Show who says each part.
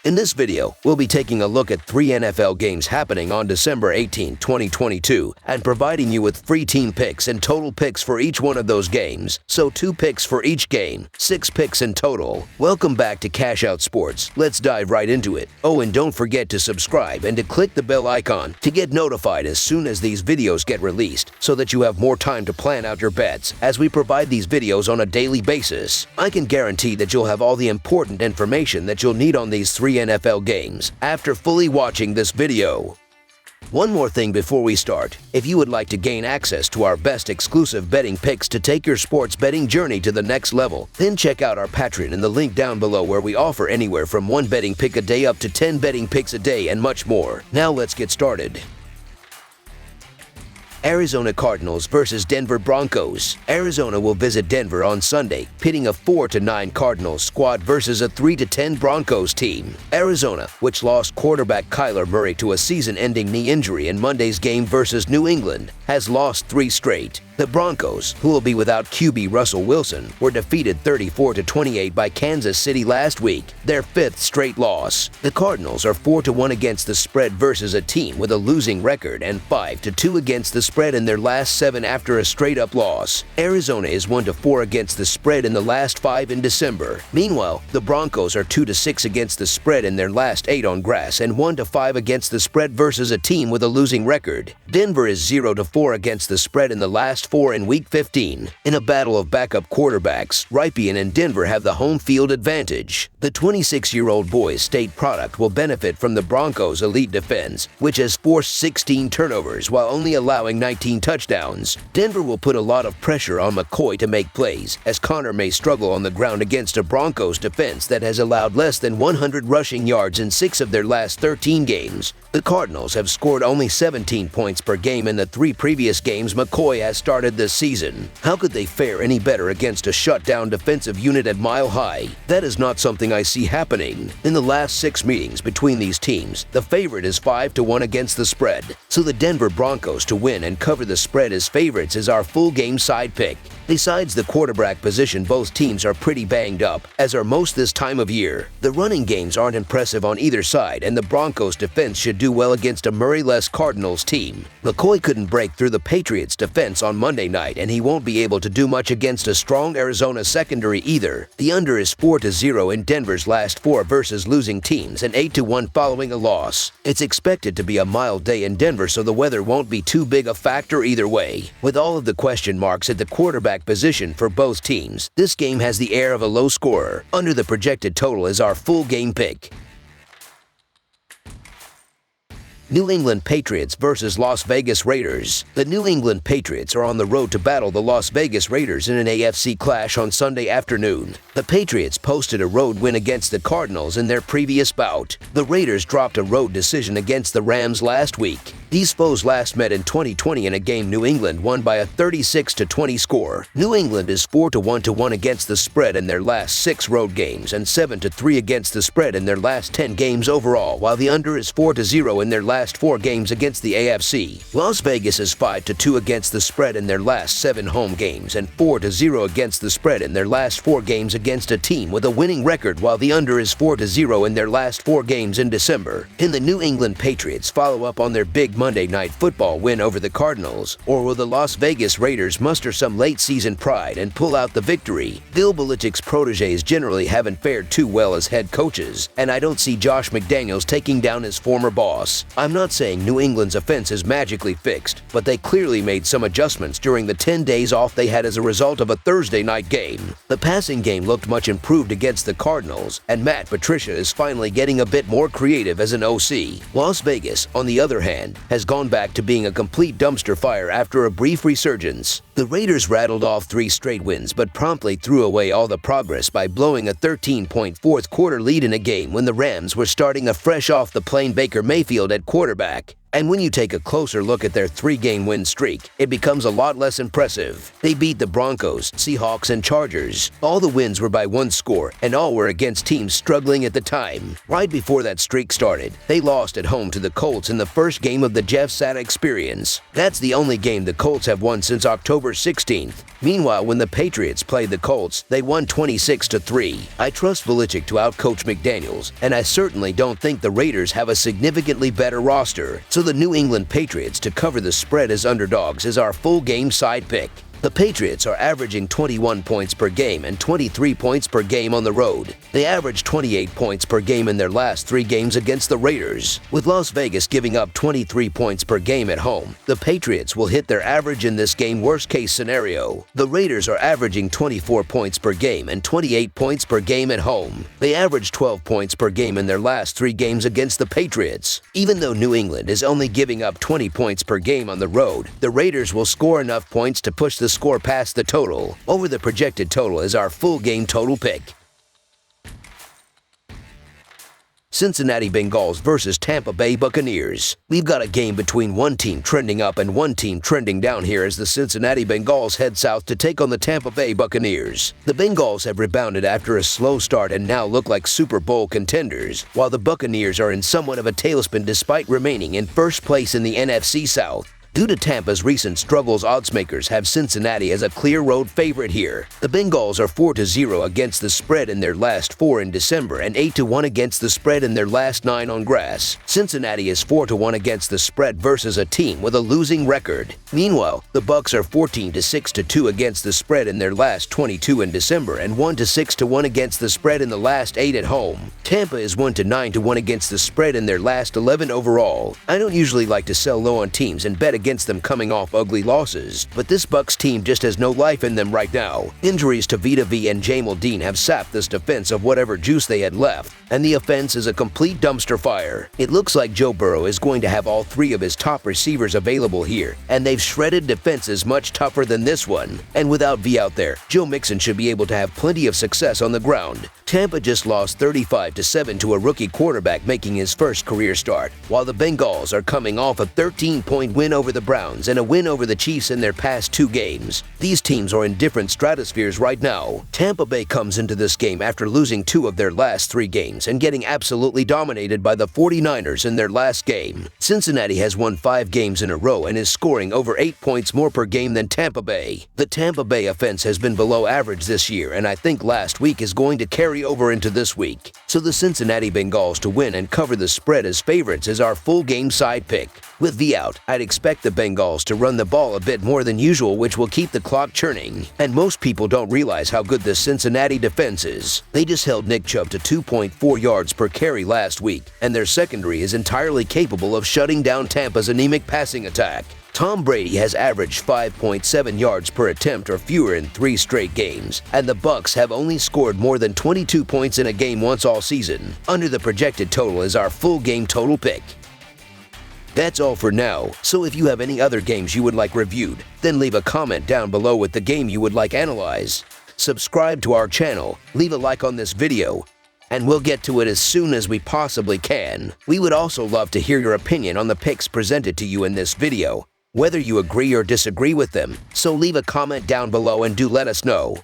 Speaker 1: In this video, we'll be taking a look at 3 NFL games happening on December 18, 2022, and providing you with free team picks and total picks for each one of those games. So 2 picks for each game, 6 picks in total. Welcome back to Cash Out Sports. Let's dive right into it. Oh, and don't forget to subscribe and to click the bell icon to get notified as soon as these videos get released, so that you have more time to plan out your bets as we provide these videos on a daily basis. I can guarantee that you'll have all the important information that you'll need on these 3 NFL games after fully watching this video. One more thing before we start. If you would like to gain access to our best exclusive betting picks to take your sports betting journey to the next level, then check out our Patreon in the link down below, where we offer anywhere from 1 betting pick a day up to 10 betting picks a day and much more. Now let's get started. Arizona Cardinals versus Denver Broncos. Arizona will visit Denver on Sunday, pitting a 4-9 Cardinals squad versus a 3-10 Broncos team. Arizona, which lost quarterback Kyler Murray to a season-ending knee injury in Monday's game versus New England, has lost 3 straight. The Broncos, who will be without QB Russell Wilson, were defeated 34-28 by Kansas City last week, their 5th straight loss. The Cardinals are 4-1 against the spread versus a team with a losing record and 5-2 against the spread in their last 7 after a straight-up loss. Arizona is 1-4 against the spread in the last 5 in December. Meanwhile, the Broncos are 2-6 against the spread in their last 8 on grass and 1-5 against the spread versus a team with a losing record. Denver is 0-4 against the spread in the last 4 in Week 15. In a battle of backup quarterbacks, Ripien and Denver have the home field advantage. The 26-year-old boy's state product will benefit from the Broncos' elite defense, which has forced 16 turnovers while only allowing 19 touchdowns. Denver will put a lot of pressure on McCoy to make plays, as Connor may struggle on the ground against a Broncos defense that has allowed less than 100 rushing yards in 6 of their last 13 games. The Cardinals have scored only 17 points per game in the 3 previous games McCoy has started this season. How could they fare any better against a shutdown defensive unit at Mile High? That is not something I see happening. In the last 6 meetings between these teams, the favorite is 5-1 against the spread. So the Denver Broncos to win and cover the spread as favorites is our full game side pick. Besides the quarterback position, both teams are pretty banged up, as are most this time of year. The running games aren't impressive on either side, and the Broncos defense should do well against a Murray-less Cardinals team. McCoy couldn't break through the Patriots defense on Monday night, and he won't be able to do much against a strong Arizona secondary either. The under is 4-0 in Denver's last 4 versus losing teams and 8-1 following a loss. It's expected to be a mild day in Denver, so the weather won't be too big a factor either way. With all of the question marks at the quarterback position for both teams, this game has the air of a low scorer. Under the projected total is our full game pick. New England Patriots versus Las Vegas Raiders. The New England Patriots are on the road to battle the Las Vegas Raiders in an AFC clash on Sunday afternoon. The Patriots posted a road win against the Cardinals in their previous bout. The Raiders dropped a road decision against the Rams last week. These foes last met in 2020 in a game New England won by a 36-20 score. New England is 4-1 against the spread in their last 6 road games and 7-3 against the spread in their last 10 games overall, while the under is 4-0 in their last 4 games against the AFC. Las Vegas is 5-2 against the spread in their last 7 home games and 4-0 against the spread in their last 4 games against a team with a winning record, while the under is 4-0 in their last 4 games in December. Can the New England Patriots follow up on their big Monday Night Football win over the Cardinals, or will the Las Vegas Raiders muster some late-season pride and pull out the victory? Bill Belichick's protégés generally haven't fared too well as head coaches, and I don't see Josh McDaniels taking down his former boss. I'm not saying New England's offense is magically fixed, but they clearly made some adjustments during the 10 days off they had as a result of a Thursday night game. The passing game looked much improved against the Cardinals, and Matt Patricia is finally getting a bit more creative as an OC. Las Vegas, on the other hand, has gone back to being a complete dumpster fire after a brief resurgence. The Raiders rattled off 3 straight wins, but promptly threw away all the progress by blowing a 13-point fourth-quarter lead in a game when the Rams were starting a fresh-off-the-plane Baker Mayfield at quarterback. And when you take a closer look at their 3-game win streak, it becomes a lot less impressive. They beat the Broncos, Seahawks, and Chargers. All the wins were by 1 score, and all were against teams struggling at the time. Right before that streak started, they lost at home to the Colts in the first game of the Jeff Saturday experience. That's the only game the Colts have won since October 16th. Meanwhile, when the Patriots played the Colts, they won 26-3. I trust Belichick to outcoach McDaniels, and I certainly don't think the Raiders have a significantly better roster. So the New England Patriots to cover the spread as underdogs is our full game side pick. The Patriots are averaging 21 points per game and 23 points per game on the road. They averaged 28 points per game in their last 3 games against the Raiders. With Las Vegas giving up 23 points per game at home, the Patriots will hit their average in this game worst-case scenario. The Raiders are averaging 24 points per game and 28 points per game at home. They averaged 12 points per game in their last 3 games against the Patriots. Even though New England is only giving up 20 points per game on the road, the Raiders will score enough points to push the score past the total. Over the projected total is our full game total pick. Cincinnati Bengals versus Tampa Bay Buccaneers. We've got a game between one team trending up and one team trending down here as the Cincinnati Bengals head south to take on the Tampa Bay Buccaneers. The Bengals have rebounded after a slow start and now look like Super Bowl contenders, while the Buccaneers are in somewhat of a tailspin despite remaining in first place in the NFC South. Due to Tampa's recent struggles, oddsmakers have Cincinnati as a clear road favorite here. The Bengals are 4-0 against the spread in their last 4 in December and 8-1 against the spread in their last 9 on grass. Cincinnati is 4-1 against the spread versus a team with a losing record. Meanwhile, the Bucs are 14-6-2 against the spread in their last 22 in December and 1-6-1 against the spread in the last 8 at home. Tampa is 1-9-1 against the spread in their last 11 overall. I don't usually like to sell low on teams and bet against them coming off ugly losses, but this Bucs team just has no life in them right now. Injuries to Vita V and Jamel Dean have sapped this defense of whatever juice they had left, and the offense is a complete dumpster fire. It looks like Joe Burrow is going to have all 3 of his top receivers available here, and they've shredded defenses much tougher than this one. And without V out there, Joe Mixon should be able to have plenty of success on the ground. Tampa just lost 35-7 to a rookie quarterback making his first career start, while the Bengals are coming off a 13-point win over the Browns and a win over the Chiefs in their past 2 games. These teams are in different stratospheres right now. Tampa Bay comes into this game after losing 2 of their last 3 games and getting absolutely dominated by the 49ers in their last game. Cincinnati has won 5 games in a row and is scoring over 8 points more per game than Tampa Bay. The Tampa Bay offense has been below average this year, and I think last week is going to carry over into this week. So the Cincinnati Bengals to win and cover the spread as favorites is our full game side pick. With V out, I'd expect the Bengals to run the ball a bit more than usual, which will keep the clock churning. And most people don't realize how good this Cincinnati defense is. They just held Nick Chubb to 2.4 yards per carry last week, and their secondary is entirely capable of shutting down Tampa's anemic passing attack. Tom Brady has averaged 5.7 yards per attempt or fewer in 3 straight games, and the Bucs have only scored more than 22 points in a game once all season. Under the projected total is our full game total pick. That's all for now, so if you have any other games you would like reviewed, then leave a comment down below with the game you would like analyzed. Subscribe to our channel, leave a like on this video, and we'll get to it as soon as we possibly can. We would also love to hear your opinion on the picks presented to you in this video, whether you agree or disagree with them, so leave a comment down below and do let us know.